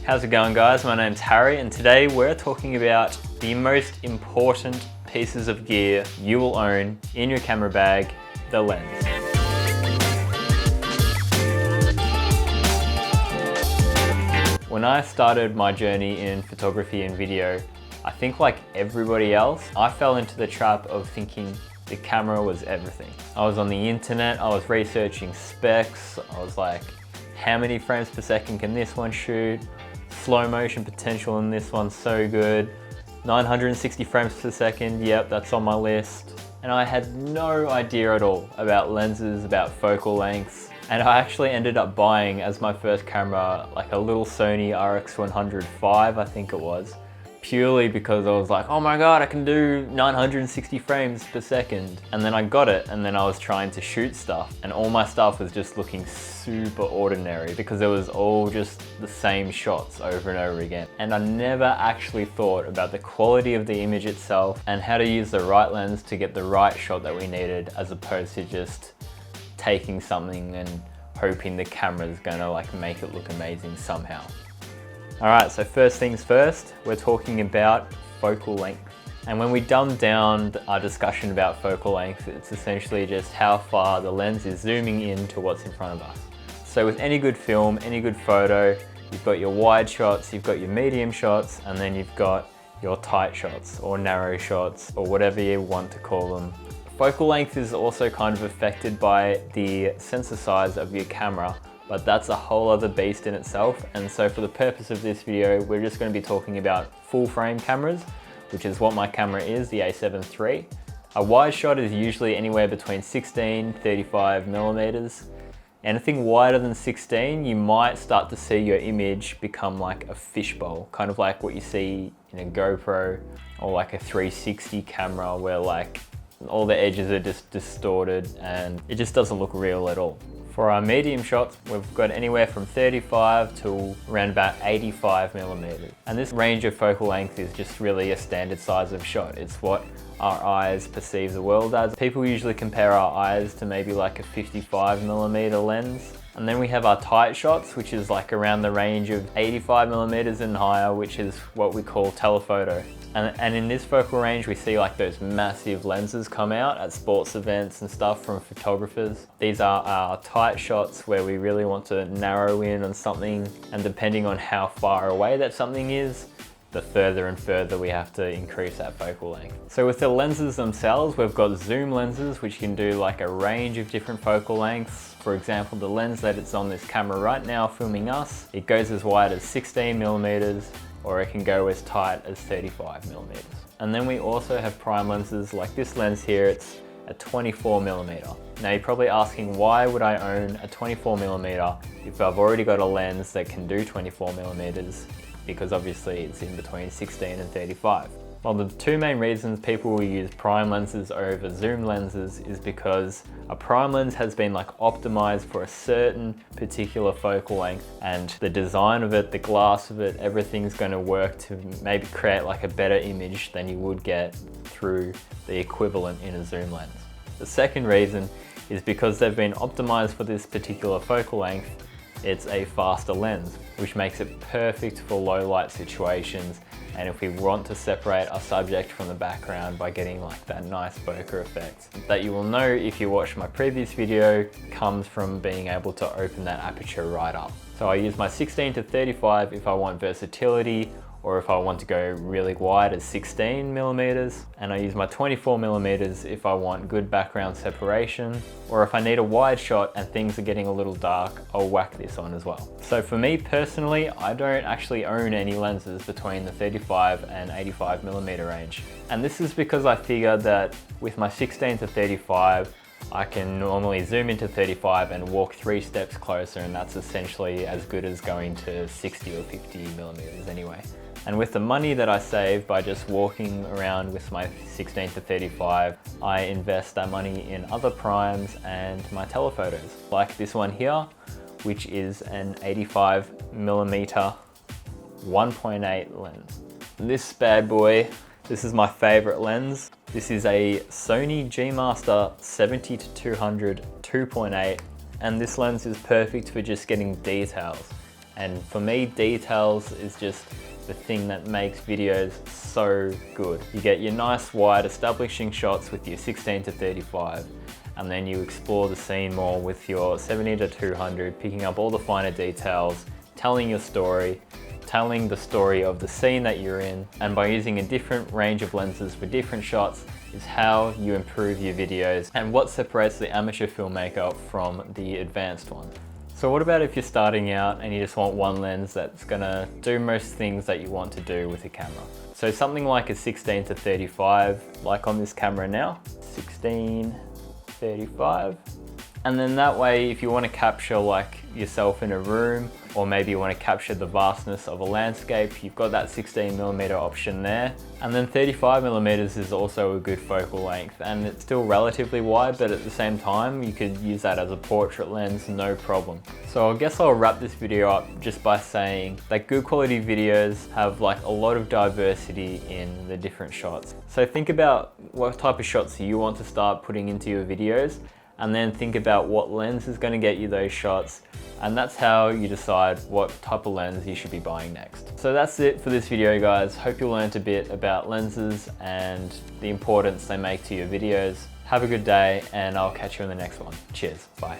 How's it going, guys? My name's Harry, and today we're talking about the most important pieces of gear you will own in your camera bag, the lens. When I started my journey in photography and video, I think like everybody else, I fell into the trap of thinking the camera was everything. I was on the internet, I was researching specs, I was like, how many frames per second can this one shoot? Slow motion potential in this one's so good. 960 frames per second, yep, that's on my list. And I had no idea at all about lenses, about focal lengths. And I actually ended up buying as my first camera, like a little Sony RX100 V, I think it was. Purely because I was like, oh my God, I can do 960 frames per second. And then I got it, and then I was trying to shoot stuff, and all my stuff was just looking super ordinary because it was all just the same shots over and over again. And I never actually thought about the quality of the image itself and how to use the right lens to get the right shot that we needed, as opposed to just taking something and hoping the camera's gonna like make it look amazing somehow. All right, so first things first, we're talking about focal length. And when we dumb down our discussion about focal length, it's essentially just how far the lens is zooming in to what's in front of us. So with any good film, any good photo, you've got your wide shots, you've got your medium shots, and then you've got your tight shots or narrow shots or whatever you want to call them. Focal length is also kind of affected by the sensor size of your camera, but that's a whole other beast in itself. And so for the purpose of this video, we're just going to be talking about full frame cameras, which is what my camera is, the A7 III. A wide shot is usually anywhere between 16, 35 millimeters. Anything wider than 16, you might start to see your image become like a fishbowl, kind of like what you see in a GoPro or like a 360 camera, where like all the edges are just distorted and it just doesn't look real at all. For our medium shots, we've got anywhere from 35 to around about 85 millimeters. And this range of focal length is just really a standard size of shot. It's what our eyes perceive the world as. People usually compare our eyes to maybe like a 55 millimeter lens. And then we have our tight shots, which is like around the range of 85 millimeters and higher, which is what we call telephoto. And in this focal range, we see like those massive lenses come out at sports events and stuff from photographers. These are our tight shots where we really want to narrow in on something, and depending on how far away that something is, the further and further we have to increase that focal length. So with the lenses themselves, we've got zoom lenses, which can do like a range of different focal lengths. For example, the lens that it's on this camera right now filming us, it goes as wide as 16 millimeters, or it can go as tight as 35 millimeters. And then we also have prime lenses like this lens here. It's a 24 millimeter. Now you're probably asking, why would I own a 24 millimeter if I've already got a lens that can do 24 millimeters? Because obviously it's in between 16 and 35. Well, the two main reasons people will use prime lenses over zoom lenses is because a prime lens has been like optimized for a certain particular focal length, and the design of it, the glass of it, everything's going to work to maybe create like a better image than you would get through the equivalent in a zoom lens. The second reason is because they've been optimized for this particular focal length. It's a faster lens, which makes it perfect for low light situations. And if we want to separate our subject from the background by getting like that nice bokeh effect that you will know if you watch my previous video, comes from being able to open that aperture right up. So I use my 16 to 35 if I want versatility, or if I want to go really wide as 16 millimeters, and I use my 24 millimeters if I want good background separation, or if I need a wide shot and things are getting a little dark, I'll whack this on as well. So for me personally, I don't actually own any lenses between the 35 and 85 millimeter range. And this is because I figure that with my 16 to 35, I can normally zoom into 35 and walk 3 steps closer, and that's essentially as good as going to 60 or 50 millimeters anyway. And with the money that I save by just walking around with my 16 to 35, I invest that money in other primes and my telephotos, like this one here, which is an 85 millimeter 1.8 lens. This bad boy, this is my favorite lens. This is a Sony G Master 70-200 2.8, and this lens is perfect for just getting details. And for me, details is just the thing that makes videos so good. You get your nice wide establishing shots with your 16 to 35, and then you explore the scene more with your 70 to 200, picking up all the finer details, telling your story, telling the story of the scene that you're in, and by using a different range of lenses for different shots is how you improve your videos and what separates the amateur filmmaker from the advanced one. So what about if you're starting out and you just want one lens that's gonna do most things that you want to do with a camera? So something like a 16 to 35, like on this camera now, 16-35. And then that way, if you want to capture like yourself in a room, or maybe you want to capture the vastness of a landscape, you've got that 16mm option there. And then 35mm is also a good focal length, and it's still relatively wide, but at the same time, you could use that as a portrait lens, no problem. So I guess I'll wrap this video up just by saying that good quality videos have like a lot of diversity in the different shots. So think about what type of shots you want to start putting into your videos, and then think about what lens is going to get you those shots, and that's how you decide what type of lens you should be buying next. So that's it for this video, guys. Hope you learned a bit about lenses and the importance they make to your videos. Have a good day, and I'll catch you in the next one. Cheers, bye.